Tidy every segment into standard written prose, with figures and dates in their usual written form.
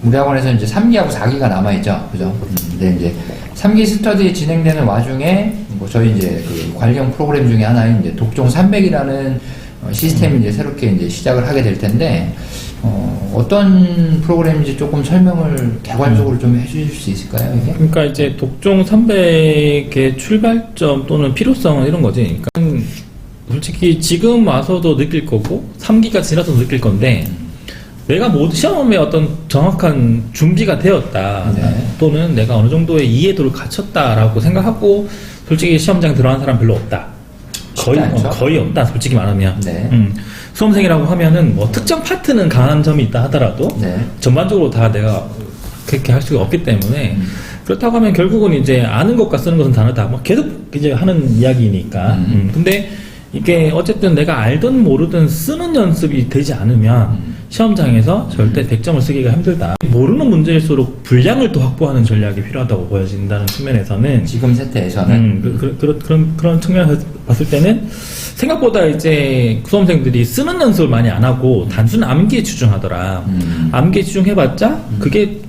우리 학원에서 이제 3기하고 4기가 남아있죠. 그죠? 근데 이제 3기 스터디 진행되는 와중에 뭐 저희 이제 그 관련 프로그램 중에 하나인 이제 독종 300이라는 시스템을 이제 새롭게 이제 시작을 하게 될 텐데, 어떤 프로그램인지 조금 설명을 개괄적으로 좀 해주실 수 있을까요, 이게? 그러니까 이제 독종 300의 출발점 또는 필요성은 이런 거지. 그러니까 솔직히 지금 와서도 느낄 거고 3기가 지나서도 느낄 건데, 내가 모두 시험에 어떤 정확한 준비가 되었다, 네. 또는 내가 어느 정도의 이해도를 갖췄다라고 생각하고 솔직히 시험장에 들어간 사람 별로 없다. 거의 없다, 솔직히 말하면. 네. 수험생이라고 하면은 뭐 특정 파트는 강한 점이 있다 하더라도 네. 전반적으로 다 내가 그렇게 할 수가 없기 때문에 그렇다고 하면 결국은 이제 아는 것과 쓰는 것은 다르다. 뭐 계속 이제 하는 이야기니까. 근데 이게 어쨌든 내가 알든 모르든 쓰는 연습이 되지 않으면 시험장에서 절대 100점을 쓰기가 힘들다. 모르는 문제일수록 분량을 또 확보하는 전략이 필요하다고 보여진다는 측면에서는, 지금 세태에서는 그런 측면에서 봤을 때는 생각보다 이제 수험생들이 쓰는 연습을 많이 안 하고 단순 암기에 집중하더라. 암기에 집중해봤자 그게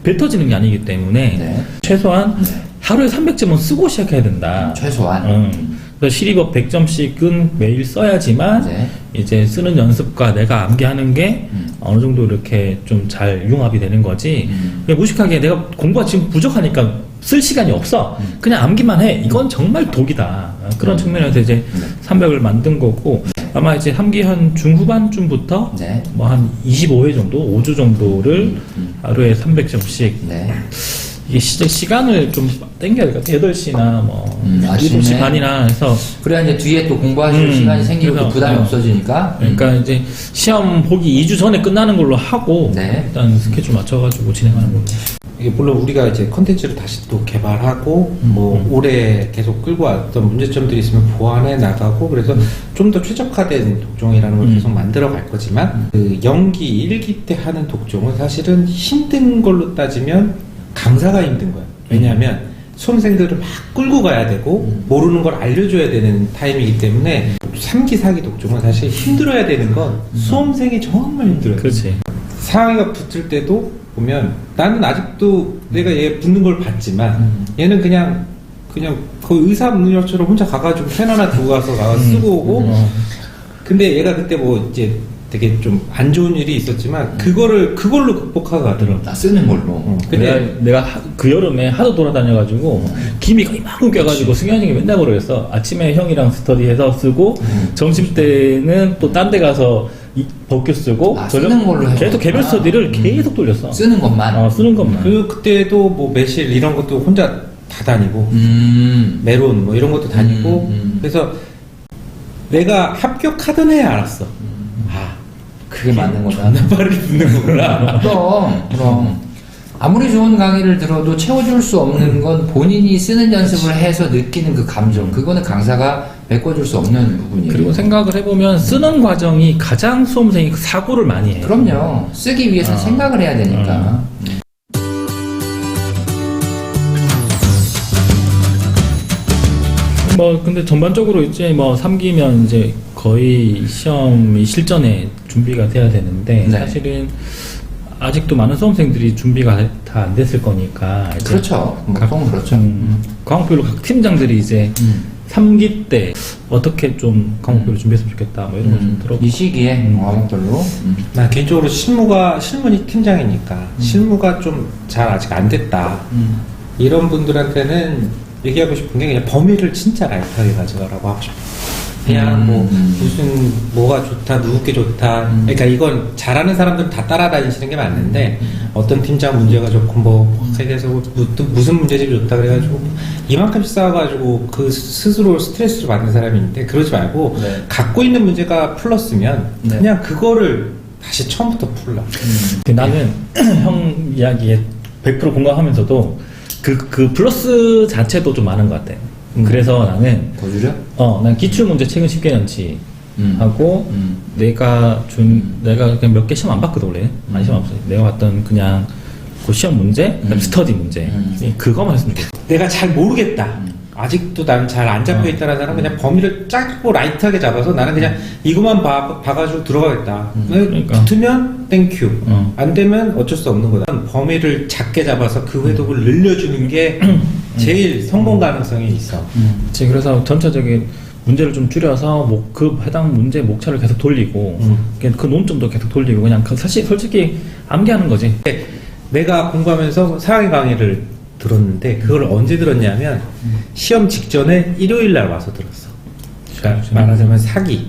뱉어지는 게 아니기 때문에 네. 최소한 하루에 300점은 쓰고 시작해야 된다. 최소한. 그래서 시리법 100점씩은 매일 써야지만 네. 이제 쓰는 연습과 내가 암기하는 게 어느 정도 이렇게 좀 잘 융합이 되는 거지. 그냥 무식하게 내가 공부가 지금 부족하니까 쓸 시간이 없어. 그냥 암기만 해. 이건 정말 독이다. 그런 측면에서 이제 300을 만든 거고, 아마 이제 3기 한 중후반쯤부터 네. 뭐 한 25회 정도, 5주 정도를 하루에 300점씩. 네. 이게 시간을 좀 땡겨야 될 것 같아요. 8시나 뭐, 아침에. 7시 반이나 해서. 그래야 이제 뒤에 또 공부하실 시간이 생기고 또 부담이 없어지니까. 그러니까 이제 시험 보기 2주 전에 끝나는 걸로 하고, 네. 일단 스케줄 맞춰가지고 진행하는 걸로. 이게 물론 우리가 이제 컨텐츠를 다시 또 개발하고 뭐 오래 계속 끌고 왔던 문제점들이 있으면 보완해 나가고, 그래서 좀 더 최적화된 독종이라는 걸 계속 만들어 갈 거지만, 그 연기 1기 때 하는 독종은 사실은 힘든 걸로 따지면 강사가 힘든 거예요. 왜냐하면 수험생들을 막 끌고 가야 되고 모르는 걸 알려줘야 되는 타임이기 때문에 3기, 4기 독종은 사실 힘들어야 되는 건 수험생이 정말 힘들어요. 그렇지. 4학기가 붙을 때도 보면 나는 아직도 내가 얘 붙는 걸 봤지만 얘는 그냥 거의 의사 묻는 것처럼 혼자 가가지고 펜 하나 두고 가서 쓰고 오고, 근데 얘가 그때 뭐 이제 되게 좀 안 좋은 일이 있었지만 그걸로 극복하고 가더라고. 다 쓰는 걸로. 근데 내가 그 여름에 하도 돌아다녀가지고 기미가 이만큼 껴가지고 승현이 형이 맨날 그러겠어. 아침에 형이랑 스터디해서 쓰고 점심 때는 또 딴 데 가서 벗겨 쓰고 쓰는 걸로 해서 계속 개별 스터디를 계속 돌렸어. 쓰는 것만. 쓰는 것만. 그리고 그때도 뭐 매실 이런 것도 혼자 다 다니고 메론 뭐 이런 것도 다니고 그래서 내가 합격하던 해에 알았어. 그게 맞는 거다. 말을 듣는 거구나. 그럼. 아무리 좋은 강의를 들어도 채워줄 수 없는 건 본인이 쓰는 연습을 해서 느끼는 그 감정. 그거는 강사가 메꿔줄 수 없는 부분이에요. 그리고 생각을 해보면 쓰는 과정이 가장 수험생이 사고를 많이 해. 그럼요. 쓰기 위해서 생각을 해야 되니까. 뭐 근데 전반적으로 이제 뭐 3기면 이제 거의 시험이 실전에 준비가 돼야 되는데, 네. 사실은 아직도 많은 수험생들이 준비가 다 안 됐을 거니까 이제 그렇죠. 보통 그렇죠. 과목별로 각 팀장들이 이제 3기 때 어떻게 좀 과목별로 준비했으면 좋겠다 뭐 이런 걸 좀 들어보고. 이 시기에 과목별로. 난 개인적으로 실무이 팀장이니까 실무가 좀 잘 아직 안 됐다. 이런 분들한테는 얘기하고 싶은 게 그냥 범위를 진짜 라이트하게 가져가라고 하고 싶어요. 그냥 뭐 무슨 뭐가 좋다, 누구게 좋다. 그러니까 이건 잘하는 사람들은 다 따라다니시는 게 맞는데 어떤 팀장 문제가 좋고 뭐 세계에서 무슨 문제집이 좋다 그래가지고 이만큼씩 쌓아가지고 그 스스로 스트레스를 받는 사람이 있는데, 그러지 말고 갖고 있는 문제가 플러스면 그냥 그거를 다시 처음부터 풀라. 나는 형 이야기에 100% 공감하면서도 그 플러스 자체도 좀 많은 것 같아. 그래서 나는 더 줄여? 난 기출문제 최근 10개 년치 하고 내가 그냥 몇 개 시험 안 봤거든 원래. 많이 시험 없어. 내가 봤던 그냥 그 시험 문제, 그다음에 스터디 문제, 그거만 했으면 좋겠어. 내가 잘 모르겠다. 아직도 나는 잘 안 잡혀 있다는 사람 그냥 범위를 짧고 라이트하게 잡아서 나는 그냥 이것만 봐가지고 들어가겠다. 그러니까. 붙으면 땡큐. 안 되면 어쩔 수 없는 거다. 범위를 작게 잡아서 그 회독을 늘려주는 게 제일 성공 가능성이 있어. 그치, 그래서 전체적인 문제를 좀 줄여서 그 해당 문제 목차를 계속 돌리고 그 논점도 계속 돌리고 그냥 사실 솔직히 암기하는 거지. 내가 공부하면서 사랑의 강의를 들었는데 그걸 언제 들었냐면 시험 직전에 일요일 날 와서 들었어. 그러니까 말하자면 사기가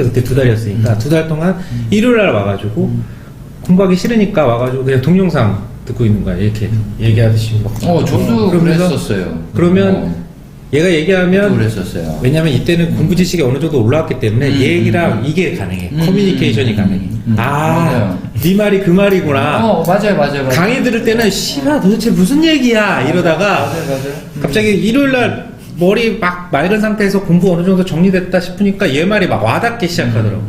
그때 2달이었으니까 2달 동안 일요일 날 와가지고 공부하기 싫으니까 와가지고 그냥 동영상 듣고 있는 거야. 이렇게 얘기하듯이 막. 저도 그러면서 그랬었어요. 그러면 얘가 얘기하면 그랬었어요. 왜냐면 이때는 공부 지식이 어느 정도 올라왔기 때문에 얘기랑 이게 가능해. 커뮤니케이션이 가능해. 맞아요. 네 말이 그 말이구나. 맞아요. 강의 들을 때는 씨발 도대체 무슨 얘기야 이러다가 맞아요. 갑자기 일요일날 머리 막 맑은 상태에서 공부 어느 정도 정리됐다 싶으니까 얘 말이 막 와닿기 시작하더라고.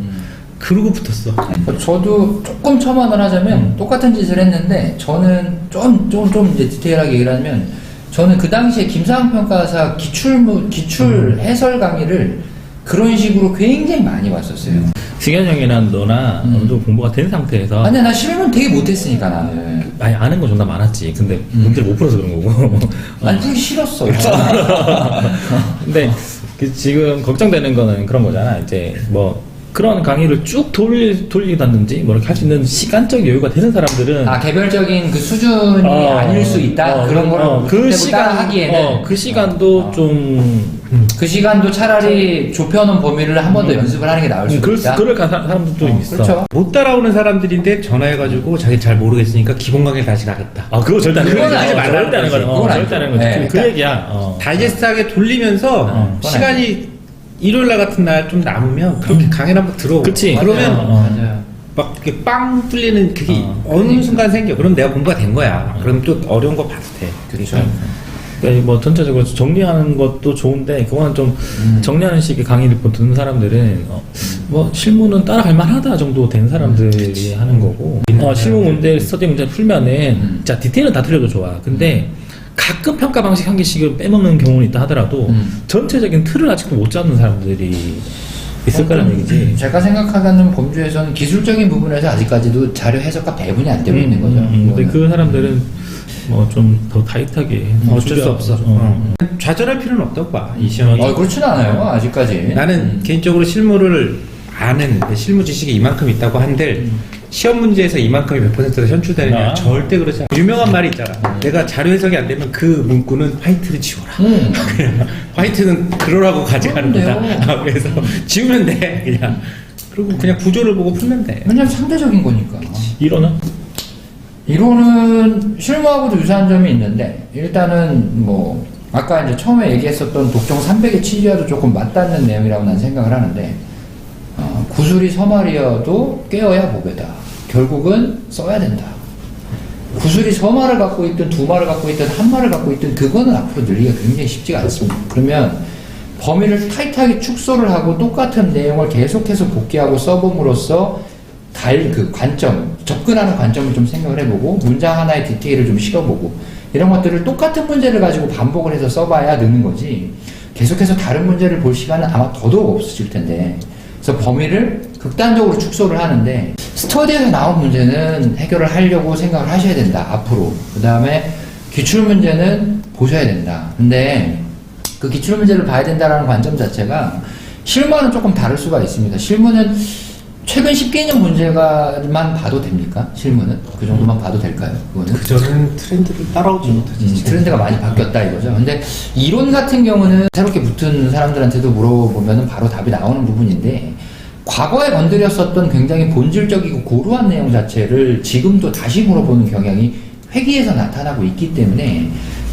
그러고 붙었어. 저도 조금 첨언을 하자면 똑같은 짓을 했는데 저는 좀 이제 디테일하게 얘기를 하면 저는 그 당시에 김상학 평가사 기출 해설 강의를 그런 식으로 굉장히 많이 봤었어요. 승현 형이나 너나 어느 정도 공부가 된 상태에서 아니 나 실문 되게 못했으니까 나는. 아니 아는 건 존나 많았지. 근데 문제를 못 풀어서 그런 거고. 아니 풀기 싫었어. 근데 지금 걱정되는 거는 그런 거잖아. 이제 뭐 그런 강의를 쭉 돌리다든지 뭐 이렇게 할 수 있는 시간적 여유가 되는 사람들은 개별적인 그 수준이 아닐 수 있다. 그런 걸 그 시간 하기에는 그 시간도 좀 그 시간도 차라리 좁혀놓은 범위를 한 번 더 연습을 하는 게 나을 수도 있다. 그럴 사람들도 있어. 그렇죠. 못 따라오는 사람들인데 전화해가지고 자기 잘 모르겠으니까 기본 강의 다시 가겠다. 그거 절대 안 해. 그건 절대 아니지. 안 하는 거야. 그건 절대 안 하는 거지. 아니지. 그 얘기야. 다이제스트하게 돌리면서 그건 시간이 일요일날 같은 날 좀 남으면 그렇게 강의를 한번 들어오고 그치. 그러면 맞아요. 막 이렇게 빵 뚫리는 그게 어느 순간 생겨. 그럼 내가 공부가 된 거야. 그럼 또 어려운 거 봐도 돼. 그렇죠. 그러니까 뭐 전체적으로 정리하는 것도 좋은데 그거는 좀 정리하는 식의 강의를 듣는 사람들은 뭐 실무는 따라갈 만하다 정도 된 사람들이 하는 거고 실무 문제 스터디 문제 풀면은 자 디테일은 다 틀려도 좋아. 근데 가끔 평가 방식 한 개씩은 빼먹는 경우는 있다 하더라도 전체적인 틀을 아직도 못 잡는 사람들이 있을 거란 얘기지. 제가 생각하는 범주에서는 기술적인 부분에서 아직까지도 자료 해석과 배분이 안 되고 있는 거죠. 근데 그 사람들은 뭐 좀 더 타이트하게 어쩔 수 없어. 좌절할 필요는 없다고 봐. 이 시험이. 그렇진 않아요. 아직까지. 나는 개인적으로 실무를 아는 실무 지식이 이만큼 있다고 한들 시험 문제에서 이만큼이 몇 %가 현출되느냐 절대 그렇지 않아. 유명한 말이 있잖아. 내가 자료 해석이 안 되면 그 문구는 화이트를 지워라. 화이트는 그러라고 가져가는 거다. 그래서 지우면 돼 그냥. 그리고 그냥 구조를 보고 풀면 돼. 왜냐면 상대적인 거니까. 이론은? 이론은 실무하고도 유사한 점이 있는데 일단은 뭐 아까 이제 처음에 얘기했었던 독종 300의 취지와도 조금 맞닿는 내용이라고 난 생각을 하는데 구술이 서말이어도 꿰어야 보배다. 결국은 써야 된다. 구술이 서말을 갖고 있든 두말을 갖고 있든 한말을 갖고 있든 그거는 앞으로 늘리기가 굉장히 쉽지가 않습니다. 그러면 범위를 타이트하게 축소를 하고 똑같은 내용을 계속해서 복귀하고 써봄으로써 그 관점, 접근하는 관점을 좀 생각을 해보고 문장 하나의 디테일을 좀 실어보고 이런 것들을 똑같은 문제를 가지고 반복을 해서 써봐야 느는 거지 계속해서 다른 문제를 볼 시간은 아마 더더욱 없어질 텐데 그래서 범위를 극단적으로 축소를 하는데 스터디에서 나온 문제는 해결을 하려고 생각을 하셔야 된다 앞으로. 그 다음에 기출 문제는 보셔야 된다. 근데 그 기출 문제를 봐야 된다라는 관점 자체가 실무와는 조금 다를 수가 있습니다. 실무는 최근 10개년 문제가만 봐도 됩니까? 실무는? 그 정도만 봐도 될까요? 그거는? 그전에는 트렌드를 따라오지 못하지. 트렌드가 많이 바뀌었다 이거죠. 근데 이론 같은 경우는 새롭게 붙은 사람들한테도 물어보면 바로 답이 나오는 부분인데 과거에 건드렸었던 굉장히 본질적이고 고루한 내용 자체를 지금도 다시 물어보는 경향이 회기에서 나타나고 있기 때문에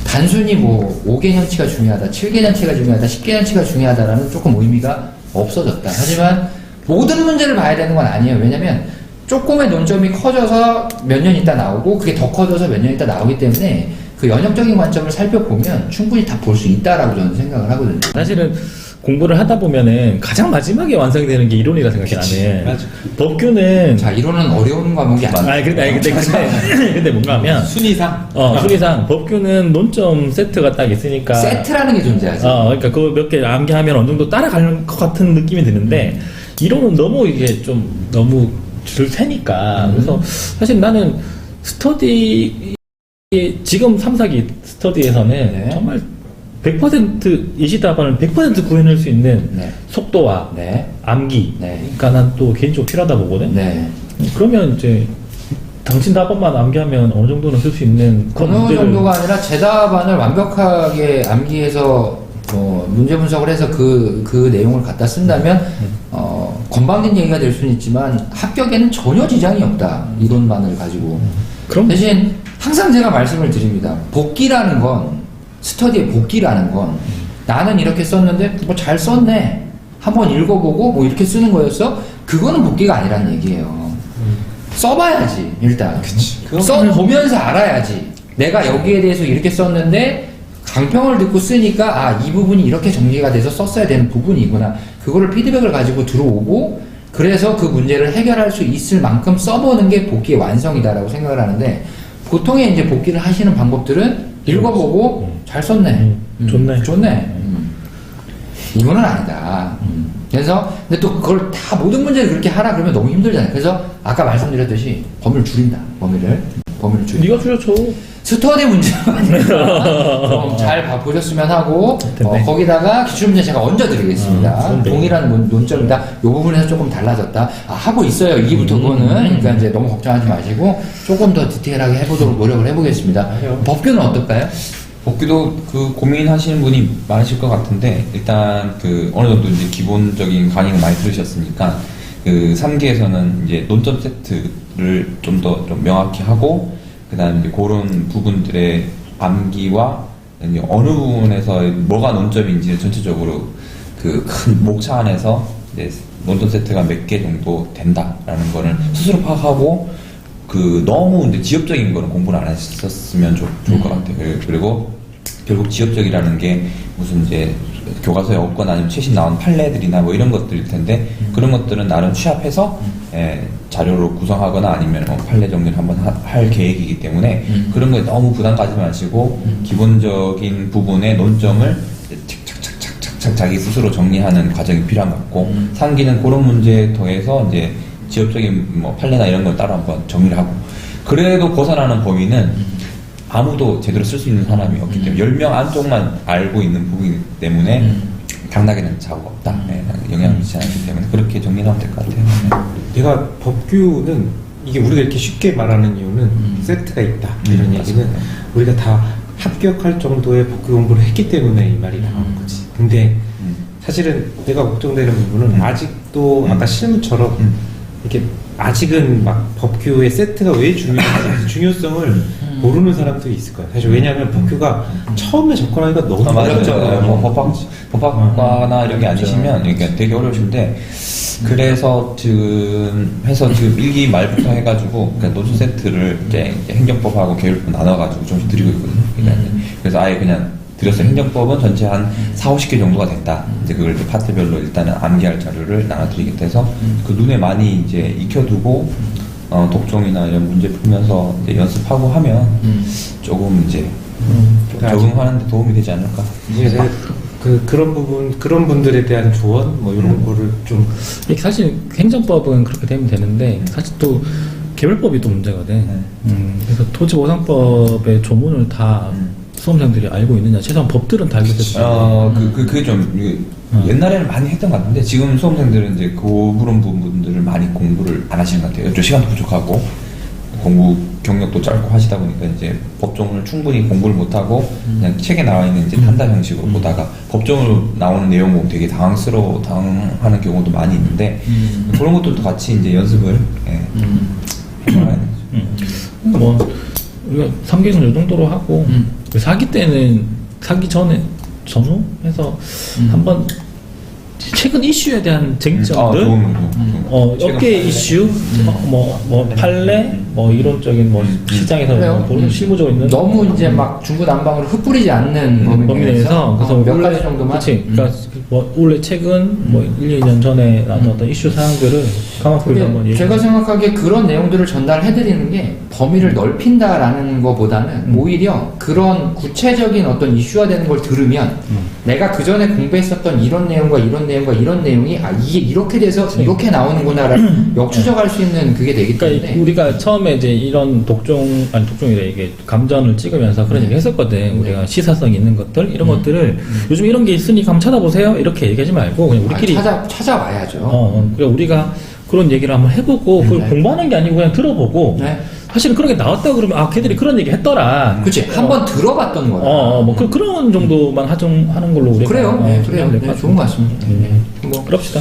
단순히 뭐 5개년치가 중요하다, 7개년치가 중요하다, 10개년치가 중요하다라는 조금 의미가 없어졌다. 하지만 모든 문제를 봐야 되는 건 아니에요. 왜냐면 조금의 논점이 커져서 몇 년 있다 나오고 그게 더 커져서 몇 년 있다 나오기 때문에 그 연역적인 관점을 살펴보면 충분히 다 볼 수 있다라고 저는 생각을 하거든요. 사실은 공부를 하다 보면은 가장 마지막에 완성이 되는 게 이론이라 생각해 나는. 맞아. 법규는 자, 이론은 어려운 과목이 아니야. 근데 뭔가 하면 순위상. 순위상 법규는 논점 세트가 딱 있으니까 세트라는 게 존재하지. 그러니까 그거 몇 개 암기하면 어느 정도 따라가는 것 같은 느낌이 드는데 이론은 너무 이게 좀 너무 줄 테니까 그래서 사실 나는 스터디 지금 3, 4기 스터디에서는 네. 정말 100% 예시답안을 100% 구해낼 수 있는 네. 속도와 네. 암기 네. 그러니까 난 또 개인적으로 필요하다 보거든. 네. 그러면 이제 당신 답안만 암기하면 어느 정도는 쓸 수 있는 그런 어느 문제를 정도가 아니라 제 답안을 완벽하게 암기해서 문제 분석을 해서 그 내용을 갖다 쓴다면 건방진 얘기가 될 수는 있지만 합격에는 전혀 지장이 없다. 이론만을 가지고. 그럼 대신 항상 제가 말씀을 드립니다. 복기라는 건 스터디의 복기라는 건 나는 이렇게 썼는데 뭐 잘 썼네. 한번 읽어보고 뭐 이렇게 쓰는 거였어. 그거는 복기가 아니란 얘기예요. 써봐야지 일단. 써보면서 알아야지. 내가 여기에 대해서 이렇게 썼는데 강평을 듣고 쓰니까 이 부분이 이렇게 정리가 돼서 썼어야 되는 부분이구나. 그거를 피드백을 가지고 들어오고 그래서 그 문제를 해결할 수 있을 만큼 써보는 게 복기의 완성이다라고 생각을 하는데 보통의 이제 복기를 하시는 방법들은 읽어보고 잘 썼네. 좋네. 이거는 아니다. 그래서 근데 또 그걸 다 모든 문제를 그렇게 하라 그러면 너무 힘들잖아요. 그래서 아까 말씀드렸듯이 범위를 줄인다. 범위를 줄인다. 네가 줄여줘. 스터디 문제가 아니라 좀 잘 보셨으면 하고 거기다가 기출문제 제가 얹어드리겠습니다. 동일한 논점이다. 이 부분에서 조금 달라졌다. 하고 있어요. 2기부터 그거는. 그러니까 이제 너무 걱정하지 마시고 조금 더 디테일하게 해보도록 노력을 해보겠습니다. 법규는 어떨까요? 복귀도 그 고민하시는 분이 많으실 것 같은데 일단 그 어느 정도 이제 기본적인 강의를 많이 들으셨으니까 그 3기에서는 이제 논점 세트를 좀 더 좀 명확히 하고 그다음 이제 그런 부분들의 암기와 이제 어느 부분에서 뭐가 논점인지 전체적으로 그 큰 목차 안에서 이제 논점 세트가 몇 개 정도 된다라는 거를 스스로 파악하고 그 너무 이제 지엽적인 거는 공부를 안 했었으면 좋을 것 같아요. 그리고 결국 지엽적이라는 게 무슨 이제 교과서에 없거나 아니면 최신 나온 판례들이나 뭐 이런 것들일 텐데 그런 것들은 나름 취합해서 자료로 구성하거나 아니면 판례 정리를 한번 할 계획이기 때문에 그런 거에 너무 부담 가지 마시고 기본적인 부분의 논점을 착착착착착 자기 스스로 정리하는 과정이 필요한 것 같고 3기는 그런 문제에 더해서 이제 지엽적인 뭐 판례나 이런 걸 따로 한번 정리를 하고 그래도 벗어나는 범위는 아무도 제대로 쓸 수 있는 사람이 없기 때문에 10명 안쪽만 알고 있는 부분이기 때문에 당락에는 자국 없다. 영향을 미치지 않기 때문에 그렇게 정리하면 될 것 같아요. 내가 법규는 이게 우리가 이렇게 쉽게 말하는 이유는 세트가 있다 이런 얘기는 우리가 다 합격할 정도의 법규 공부를 했기 때문에 이 말이 나오는 거지. 근데 사실은 내가 걱정되는 부분은 아직도 아까 실무처럼 이렇게 아직은 막 법규의 세트가 왜 중요한지 중요성을 모르는 사람들이 있을 거야. 사실 왜냐하면 법규가 처음에 접근하기가 너무 어렵잖아요. 뭐 법학과나 이런 게 아니시면 그러니까 되게 어려우신데 그래서 지금 1기 말부터 해가지고 그러니까 노트 세트를 이제 행정법하고 계율법 나눠가지고 좀씩 드리고 있거든요. 그래서 아예 그냥 드렸어요. 행정법은 전체 한 40, 50개 정도가 된다. 이제 그걸 이제 파트별로 일단은 암기할 자료를 나눠드리겠다 해서 그 눈에 많이 이제 익혀두고 독종이나 이런 문제 풀면서 이제 연습하고 하면 조금 이제 적응하는데 도움이 되지 않을까. 이제 그런 분들에 대한 조언 뭐 이런 거를 좀 사실 행정법은 그렇게 되면 되는데 사실 또 계율법이 또 문제거든. 그래서 토지보상법의 조문을 다 수험생들이 알고 있느냐. 최소한 법들은 다 알고 있었어요. 그게 좀 옛날에는 많이 했던 것 같은데 지금 수험생들은 이제 그런 부분들을 많이 공부를 안 하시는 것 같아요. 좀 시간도 부족하고 공부 경력도 짧고 하시다 보니까 이제 법정을 충분히 공부를 못하고 그냥 책에 나와 있는 이제 단답 형식으로 보다가 법정으로 나오는 내용 보면 되게 당황하는 경우도 많이 있는데 그런 것들도 같이 이제 연습을 해봐야 되죠. 뭐 우리가 3기는 이 정도로 하고 4기 때는 4기 전후 해서 한번 최근 이슈에 대한 쟁점들, 업계 이슈, 뭐 판례, 뭐 이론적인 뭐 시장에서 그래요. 뭐 실무적으로 있는 너무 이제 막 중구난방으로 흩뿌리지 않는 범위 내에서 그래서 몇 원래- 가지 정도만. 그치. 그러니까 뭐 원래 최근 뭐 1, 2년 전에 나왔던 어떤 이슈 사항들을 강화풀이 한번 근데 얘기. 제가 생각하기에 그런 내용들을 전달해드리는 게 범위를 넓힌다라는 것보다는 오히려 그런 구체적인 어떤 이슈화되는 걸 들으면 내가 그 전에 공부했었던 이런 내용과 이런 내용과 이런 내용이 아 이게 이렇게 돼서 이렇게 나오는구나를 역추적할 수 있는 그게 되기 그러니까 때문에 우리가 처음에 이제 이런 독종이래 이게 감전을 찍으면서 그런 얘기 했었거든. 우리가 시사성 있는 것들 이런 것들을 요즘 이런 게 있으니까 한번 찾아보세요. 이렇게 얘기하지 말고 그냥 우리끼리 찾아와야죠. 그러니까 우리가 그런 얘기를 한번 해보고 그걸 네. 공부하는 게 아니고 그냥 들어보고 네. 사실은 그런 게 나왔다 그러면 아 걔들이 그런 얘기 했더라. 그치 한번 들어봤던 거야. 뭐 그런 정도만 하는 걸로 우리가 그래요. 네, 하면 그래요. 될것 네, 같습니다. 좋은 것 같습니다. 네. 뭐 그럽시다.